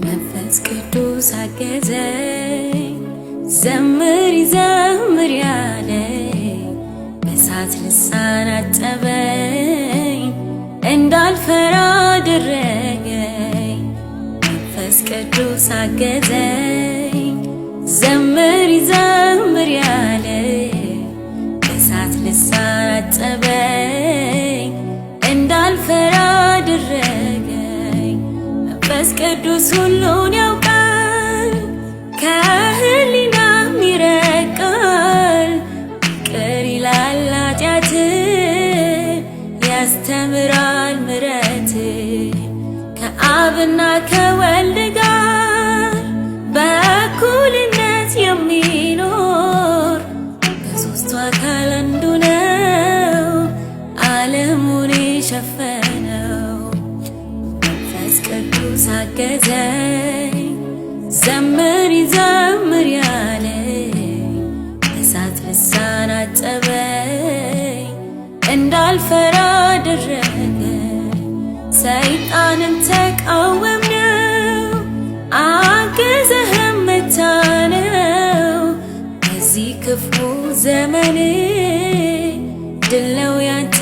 መንፈስ ቅዱስ አገዘኝ ዘምሪ ዘምሪ ያለኝ በእሳት ልሳን አጠበኝ እንዳልፈራ አደረገኝ። መንፈስ ቅዱስ አገዘኝ ዘምሪ ዘምሪ ያለኝ በእሳት ልሳን አጠበኝ እንዳልፈራ አደረገኝ። መንፈስ ቅዱስ ሁሉን ያውቃል ከህሊናም ይረቃል። ይቅር ይላል ኃጢአት ያስተምራል ምሕረት ከአብና ከወልድ ጋር በእኩልነት የሚኖር ከሦስቱ አካል አንዱ ነው ዓለሙን የሸፈነው። መንፈስ ቅዱስ አገዘኝ ዘምሪ ዘምሪ ያለኝ በእሳት ልሳን አጠበኝ እንዳልፈራ አደረገኝ። ሰይጣንን ተቃወምነው አገዘህም መታነው። በዚህ ክፉ ዘመን ድል ነው ያንተ